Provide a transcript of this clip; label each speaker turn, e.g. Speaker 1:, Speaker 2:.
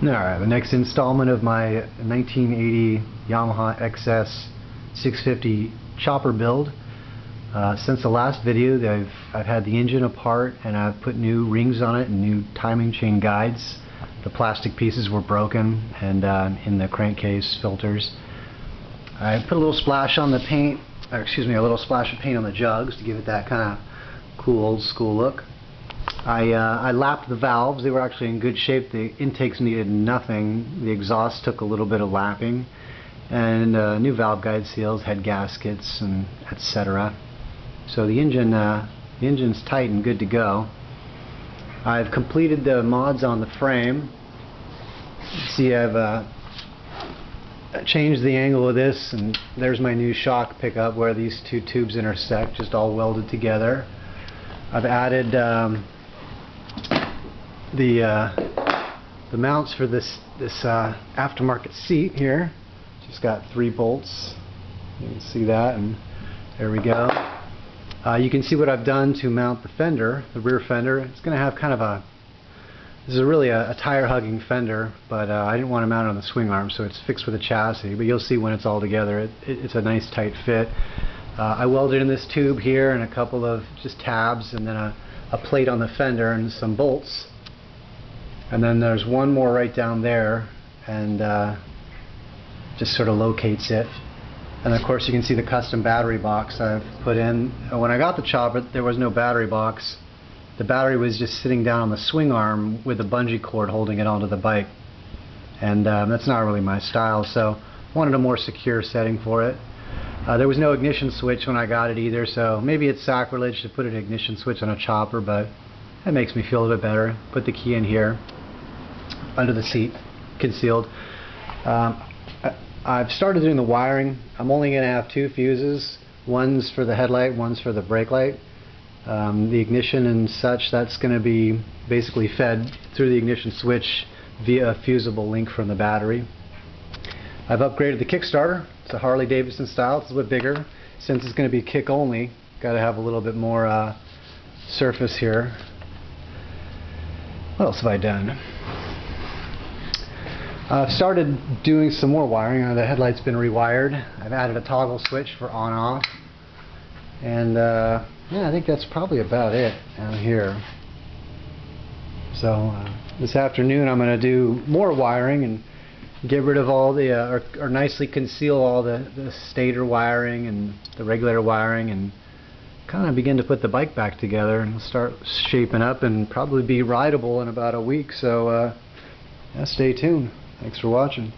Speaker 1: Alright, the next installment of my 1980 Yamaha XS650 chopper build. Since the last video, I've had the engine apart and I've put new rings on it and new timing chain guides. The plastic pieces were broken and in the crankcase filters. I put a little splash on the paint, a little splash of paint on the jugs to give it that kind of cool old school look. I lapped the valves. They were actually in good shape. The intakes needed nothing. The exhaust took a little bit of lapping. And new valve guide seals, head gaskets, and etc. So the engine's tight and good to go. I've completed the mods on the frame. See, I've changed the angle of this, and there's my new shock pickup where these two tubes intersect, just all welded together. I've added the mounts for this aftermarket seat here. Just got 3 bolts. You can see that, and there we go. You can see what I've done to mount the fender, the rear fender. It's going to have kind of this is really a tire hugging fender, but I didn't want to mount it on the swing arm, so it's fixed with a chassis. But you'll see when it's all together, it's a nice tight fit. I welded in this tube here and a couple of just tabs, and then a plate on the fender and some bolts. And then there's one more right down there, and just sort of locates it. And of course you can see the custom battery box I've put in. When I got the chopper, there was no battery box. The battery was just sitting down on the swing arm with a bungee cord holding it onto the bike. And that's not really my style, so I wanted a more secure setting for it. There was no ignition switch when I got it either, so maybe it's sacrilege to put an ignition switch on a chopper, but that makes me feel a bit better. Put the key in here, under the seat, concealed. I've started doing the wiring. I'm only going to have 2 fuses. One's for the headlight, one's for the brake light. The ignition and such, that's going to be basically fed through the ignition switch via a fusible link from the battery. I've upgraded the Kickstarter. It's a Harley Davidson style. It's a little bit bigger. Since it's going to be kick only, got to have a little bit more surface here. What else have I done? I've started doing some more wiring. The headlight's been rewired. I've added a toggle switch for on-off. And yeah, I think that's probably about it down here. So this afternoon I'm going to do more wiring and get rid of all the, or nicely conceal all the stator wiring and the regulator wiring, and kind of begin to put the bike back together and start shaping up and probably be rideable in about a week. So yeah, stay tuned. Thanks for watching.